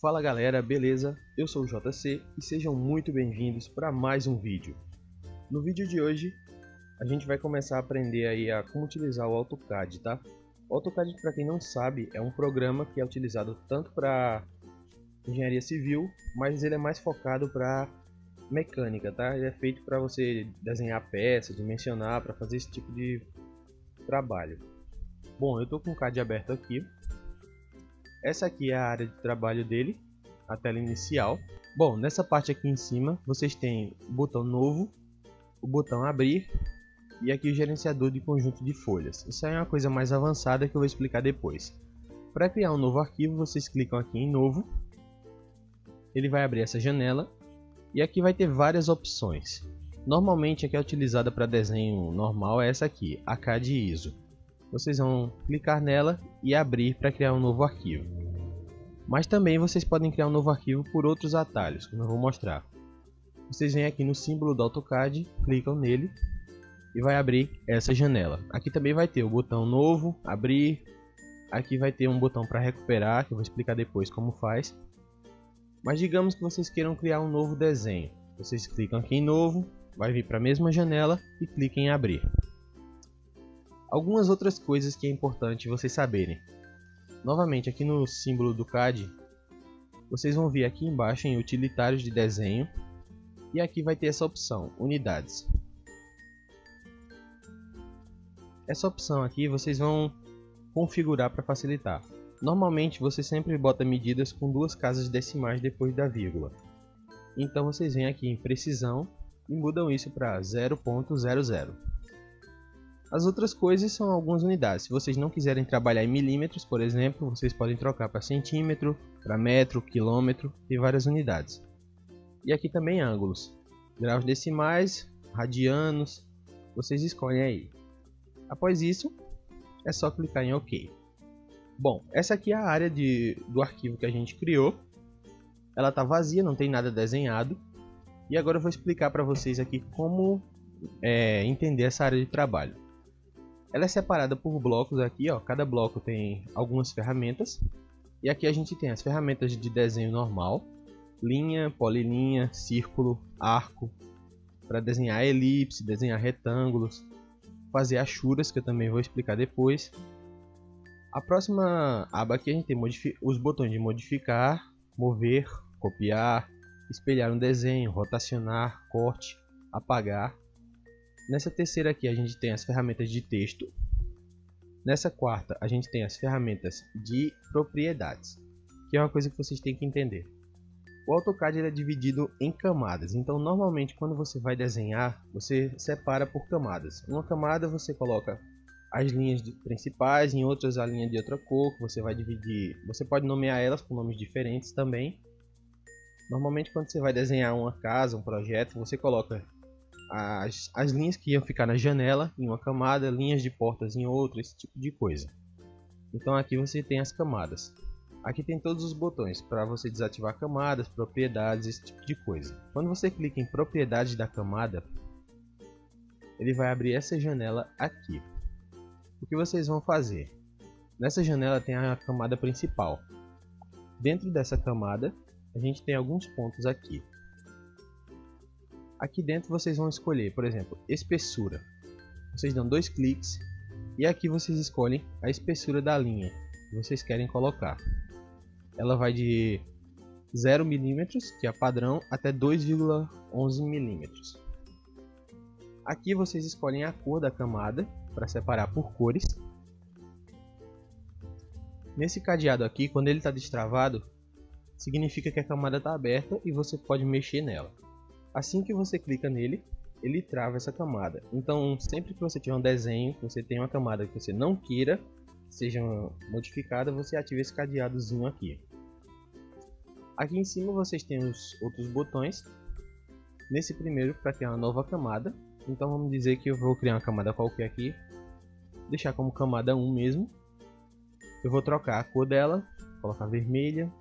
Fala galera, beleza? Eu sou o JC e sejam muito bem-vindos para mais um vídeo. No vídeo de hoje a gente vai começar a aprender aí a como utilizar o AutoCAD, tá? O AutoCAD, para quem não sabe, é um programa que é utilizado tanto para engenharia civil, mas ele é mais focado para mecânica, tá? Ele é feito para você desenhar peças, dimensionar, para fazer esse tipo de trabalho. Bom, eu estou com o CAD aberto aqui. Essa aqui é a área de trabalho dele, a tela inicial. Bom, nessa parte aqui em cima vocês têm o botão novo, o botão abrir e aqui o gerenciador de conjunto de folhas. Isso aí é uma coisa mais avançada que eu vou explicar depois. Para criar um novo arquivo, vocês clicam aqui em novo. Ele vai abrir essa janela e aqui vai ter várias opções. Normalmente a que é utilizada para desenho normal é essa aqui, a CAD ISO. Vocês vão clicar nela e abrir para criar um novo arquivo. Mas também vocês podem criar um novo arquivo por outros atalhos, como eu vou mostrar. Vocês vêm aqui no símbolo do AutoCAD, clicam nele e vai abrir essa janela. Aqui também vai ter o botão novo, abrir. Aqui vai ter um botão para recuperar, que eu vou explicar depois como faz. Mas digamos que vocês queiram criar um novo desenho. Vocês clicam aqui em novo, vai vir para a mesma janela e cliquem em abrir. Algumas outras coisas que é importante vocês saberem. Novamente aqui no símbolo do CAD, vocês vão vir aqui embaixo em utilitários de desenho e aqui vai ter essa opção, unidades. Essa opção aqui vocês vão configurar para facilitar. Normalmente você sempre bota medidas com duas casas decimais depois da vírgula. Então vocês vêm aqui em precisão e mudam isso para 0.00. As outras coisas são algumas unidades. Se vocês não quiserem trabalhar em milímetros, por exemplo, vocês podem trocar para centímetro, para metro, quilômetro, tem várias unidades. E aqui também ângulos, graus decimais, radianos, vocês escolhem aí. Após isso, é só clicar em OK. Bom, essa aqui é a área do arquivo que a gente criou. Ela está vazia, não tem nada desenhado. E agora eu vou explicar para vocês aqui como entender essa área de trabalho. Ela é separada por blocos aqui, ó. Cada bloco tem algumas ferramentas. E aqui a gente tem as ferramentas de desenho normal, linha, polilinha, círculo, arco, para desenhar elipse, desenhar retângulos, fazer achuras, que eu também vou explicar depois. A próxima aba aqui a gente tem os botões de modificar, mover, copiar, espelhar um desenho, rotacionar, corte, apagar. Nessa terceira aqui a gente tem as ferramentas de texto. Nessa quarta a gente tem as ferramentas de propriedades, que é uma coisa que vocês têm que entender. O AutoCAD ele é dividido em camadas, então normalmente quando você vai desenhar, você separa por camadas. Uma camada você coloca as linhas principais, em outras a linha de outra cor, que você vai dividir. Você pode nomear elas com nomes diferentes também. Normalmente quando você vai desenhar uma casa, um projeto, você coloca as linhas que iam ficar na janela em uma camada, linhas de portas em outra, esse tipo de coisa. Então aqui você tem as camadas. Aqui tem todos os botões para você desativar camadas, propriedades, esse tipo de coisa. Quando você clica em propriedades da camada, ele vai abrir essa janela aqui. O que vocês vão fazer? Nessa janela tem a camada principal. Dentro dessa camada a gente tem alguns pontos aqui. Aqui dentro vocês vão escolher, por exemplo, espessura. Vocês dão dois cliques e aqui vocês escolhem a espessura da linha que vocês querem colocar. Ela vai de 0 mm, que é padrão, até 2,11 mm. Aqui vocês escolhem a cor da camada para separar por cores. Nesse cadeado aqui, quando ele está destravado, significa que a camada está aberta e você pode mexer nela. Assim que você clica nele, ele trava essa camada. Então, sempre que você tiver um desenho, que você tem uma camada que você não queira que seja modificada, você ativa esse cadeadozinho aqui. Aqui em cima vocês têm os outros botões. Nesse primeiro, para criar uma nova camada. Então vamos dizer que eu vou criar uma camada qualquer aqui, deixar como camada 1 mesmo. Eu vou trocar a cor dela, colocar vermelha.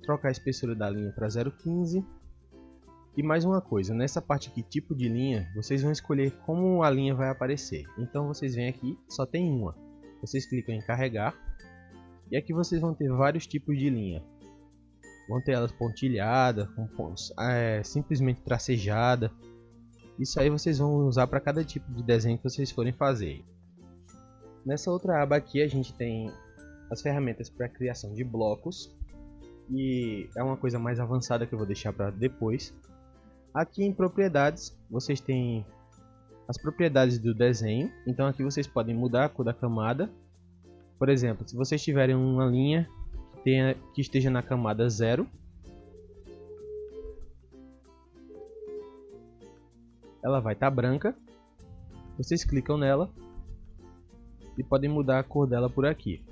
Trocar a espessura da linha para 0,15. E mais uma coisa, nessa parte aqui, tipo de linha, vocês vão escolher como a linha vai aparecer. Então vocês vêm aqui, só tem uma. Vocês clicam em carregar E aqui vocês vão ter vários tipos de linha. Vão ter elas pontilhadas, com pontos, simplesmente tracejada. Isso aí vocês vão usar para cada tipo de desenho que vocês forem fazer. Nessa outra aba aqui a gente tem as ferramentas para criação de blocos. E é uma coisa mais avançada que eu vou deixar para depois. Aqui em propriedades vocês têm as propriedades do desenho. Então aqui vocês podem mudar a cor da camada. Por exemplo, se vocês tiverem uma linha que esteja na camada 0, ela vai estar branca. Vocês clicam nela e podem mudar a cor dela por aqui.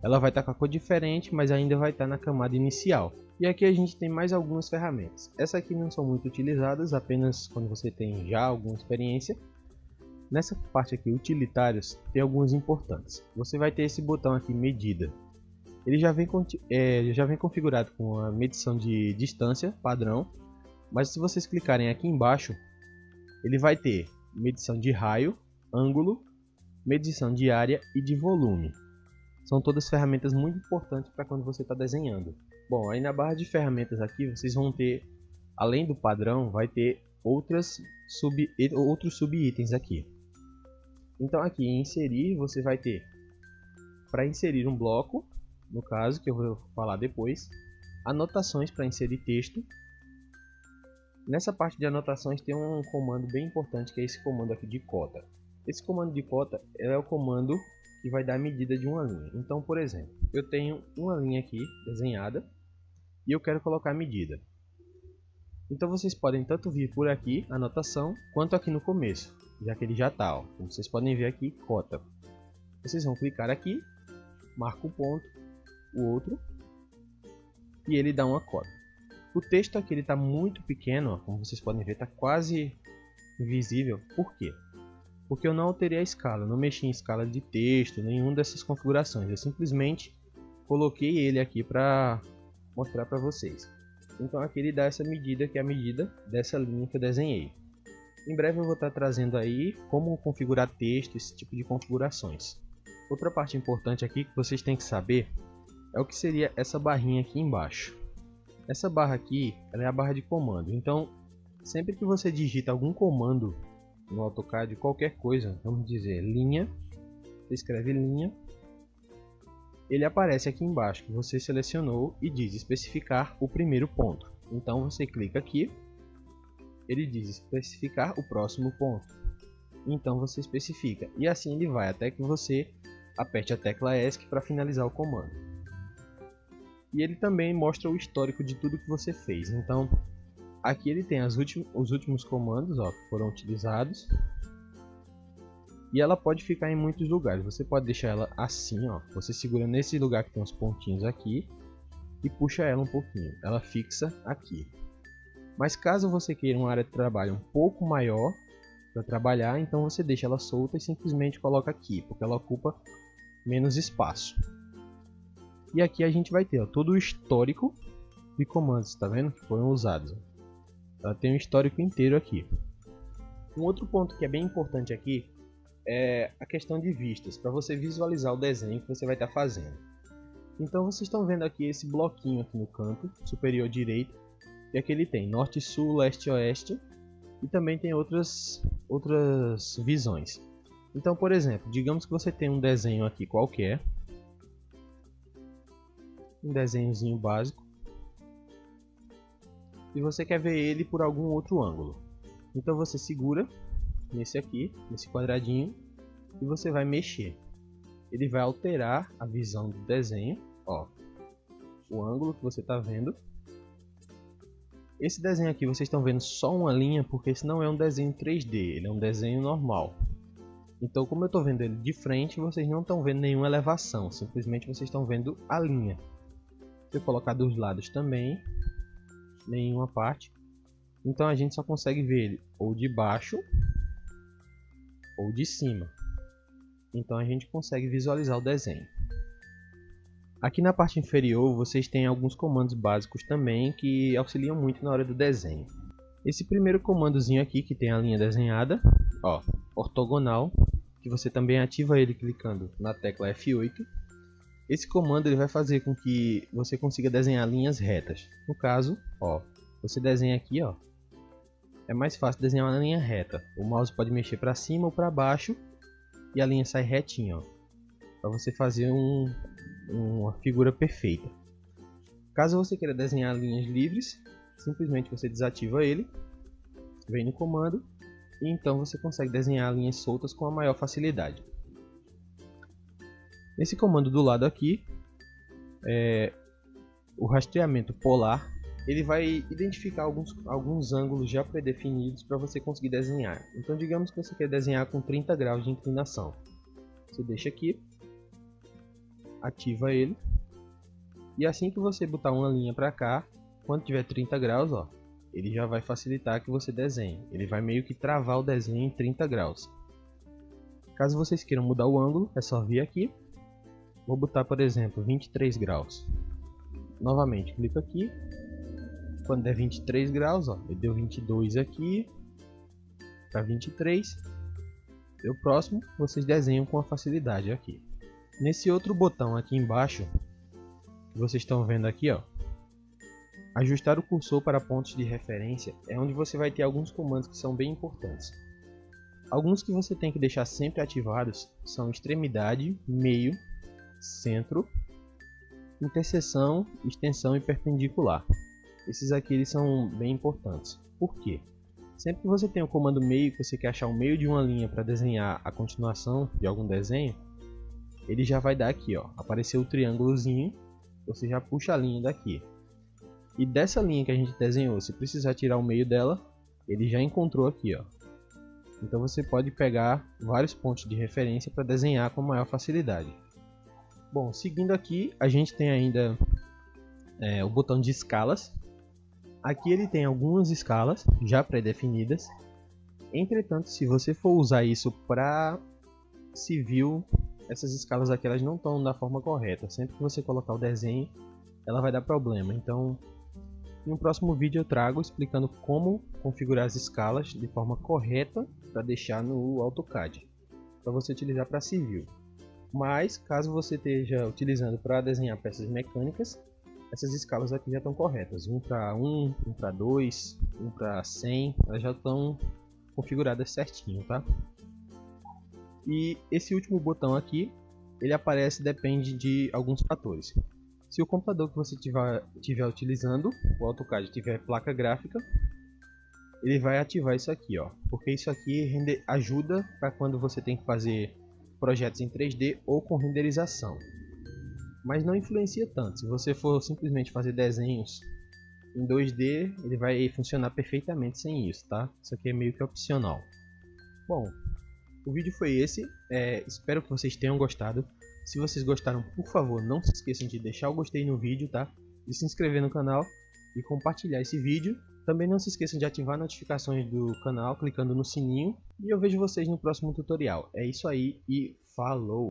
Ela vai estar com a cor diferente, mas ainda vai estar na camada inicial. E aqui a gente tem mais algumas ferramentas. Essas aqui não são muito utilizadas, apenas quando você tem já alguma experiência. Nessa parte aqui, utilitários, tem alguns importantes. Você vai ter esse botão aqui, medida. Ele já vem configurado com a medição de distância padrão. Mas se vocês clicarem aqui embaixo, ele vai ter medição de raio, ângulo, medição de área e de volume. São todas ferramentas muito importantes para quando você está desenhando. Bom, aí na barra de ferramentas aqui vocês vão ter, além do padrão, vai ter outros sub-itens aqui. Então aqui em inserir você vai ter, para inserir um bloco, no caso que eu vou falar depois, anotações para inserir texto. Nessa parte de anotações tem um comando bem importante, que é esse comando aqui de cota. Esse comando de cota é o comando que vai dar a medida de uma linha. Então, por exemplo, eu tenho uma linha aqui desenhada e eu quero colocar a medida. Então vocês podem tanto vir por aqui, anotação, quanto aqui no começo, já que ele já está. Como vocês podem ver aqui, cota. Vocês vão clicar aqui, marca um ponto, o outro, e ele dá uma cota. O texto aqui está muito pequeno, ó, como vocês podem ver, está quase invisível. Por quê? Porque eu não alterei a escala, não mexi em escala de texto, nenhuma dessas configurações. Eu simplesmente coloquei ele aqui para mostrar para vocês. Então aqui ele dá essa medida, que é a medida dessa linha que eu desenhei. Em breve eu vou estar trazendo aí como configurar texto, esse tipo de configurações. Outra parte importante aqui que vocês têm que saber é o que seria essa barrinha aqui embaixo. Essa barra aqui, ela é a barra de comando. Então, sempre que você digita algum comando no AutoCAD, qualquer coisa, vamos dizer linha, você escreve linha, ele aparece aqui embaixo que você selecionou e diz especificar o primeiro ponto. Então você clica aqui, ele diz especificar o próximo ponto. Então você especifica e assim ele vai até que você aperte a tecla ESC para finalizar o comando. E ele também mostra o histórico de tudo que você fez. Então aqui ele tem os últimos comandos, ó, que foram utilizados. E ela pode ficar em muitos lugares. Você pode deixar ela assim, ó. Você segura nesse lugar que tem os pontinhos aqui e puxa ela um pouquinho. Ela fixa aqui. Mas caso você queira uma área de trabalho um pouco maior para trabalhar, então você deixa ela solta e simplesmente coloca aqui, porque ela ocupa menos espaço. E aqui a gente vai ter, ó, todo o histórico de comandos, tá vendo? Que foram usados. Ela tem um histórico inteiro aqui. Um outro ponto que é bem importante aqui é a questão de vistas, para você visualizar o desenho que você vai estar fazendo. Então vocês estão vendo aqui esse bloquinho aqui no canto superior direito, e aqui ele tem norte, sul, leste, oeste, e também tem outras visões. Então, por exemplo, digamos que você tem um desenho aqui qualquer, um desenhozinho básico, e você quer ver ele por algum outro ângulo. Então você segura nesse aqui, nesse quadradinho, e você vai mexer. Ele vai alterar a visão do desenho, ó, o ângulo que você está vendo. Esse desenho aqui vocês estão vendo só uma linha, porque esse não é um desenho 3D, ele é um desenho normal. Então, como eu estou vendo ele de frente, vocês não estão vendo nenhuma elevação, simplesmente vocês estão vendo a linha. Se eu colocar dos lados também, nenhuma parte. Então a gente só consegue ver ele ou de baixo ou de cima. Então a gente consegue visualizar o desenho. Aqui na parte inferior vocês têm alguns comandos básicos também que auxiliam muito na hora do desenho. Esse primeiro comandozinho aqui que tem a linha desenhada, ó, ortogonal, que você também ativa ele clicando na tecla F8. Esse comando ele vai fazer com que você consiga desenhar linhas retas. No caso, ó, você desenha aqui, ó, é mais fácil desenhar uma linha reta. O mouse pode mexer para cima ou para baixo e a linha sai retinha, ó, para você fazer uma figura perfeita. Caso você queira desenhar linhas livres, simplesmente você desativa ele, vem no comando e então você consegue desenhar linhas soltas com a maior facilidade. Esse comando do lado aqui, o rastreamento polar, ele vai identificar alguns ângulos já pré-definidos para você conseguir desenhar. Então digamos que você quer desenhar com 30 graus de inclinação. Você deixa aqui, ativa ele, e assim que você botar uma linha para cá, quando tiver 30 graus, ó, ele já vai facilitar que você desenhe. Ele vai meio que travar o desenho em 30 graus. Caso vocês queiram mudar o ângulo, é só vir aqui. Vou botar, por exemplo, 23 graus. Novamente, clico aqui. Quando der 23 graus, ó, ele deu 22 aqui para 23. E o próximo, vocês desenham com a facilidade aqui. Nesse outro botão aqui embaixo, que vocês estão vendo aqui, ó, ajustar o cursor para pontos de referência, é onde você vai ter alguns comandos que são bem importantes. Alguns que você tem que deixar sempre ativados são extremidade, meio, centro, interseção, extensão e perpendicular. Esses aqui eles são bem importantes. Por quê? Sempre que você tem o comando meio, que você quer achar o meio de uma linha para desenhar a continuação de algum desenho, ele já vai dar aqui, ó, apareceu o triângulozinho, você já puxa a linha daqui. E dessa linha que a gente desenhou, se precisar tirar o meio dela, ele já encontrou aqui, ó. Então você pode pegar vários pontos de referência para desenhar com maior facilidade. Bom, seguindo aqui, a gente tem ainda o botão de escalas. Aqui ele tem algumas escalas já pré-definidas. Entretanto, se você for usar isso para civil, essas escalas aqui elas não estão da forma correta. Sempre que você colocar o desenho, ela vai dar problema. Então, em um próximo vídeo eu trago explicando como configurar as escalas de forma correta para deixar no AutoCAD, para você utilizar para civil. Mas, caso você esteja utilizando para desenhar peças mecânicas, essas escalas aqui já estão corretas. 1 para 1, 1 para 2, 1 para 100, elas já estão configuradas certinho, tá? E esse último botão aqui, ele aparece depende de alguns fatores. Se o computador que você estiver utilizando, o AutoCAD, tiver placa gráfica, ele vai ativar isso aqui, ó, porque isso aqui ajuda para quando você tem que fazer projetos em 3D ou com renderização. Mas não influencia tanto. Se você for simplesmente fazer desenhos em 2D, ele vai funcionar perfeitamente sem isso, tá? Isso aqui é meio que opcional. Bom, o vídeo foi esse. Espero que vocês tenham gostado. Se vocês gostaram, por favor, não se esqueçam de deixar o gostei no vídeo, tá? De se inscrever no canal e compartilhar esse vídeo. Também não se esqueçam de ativar notificações do canal clicando no sininho. E eu vejo vocês no próximo tutorial. É isso aí e falou!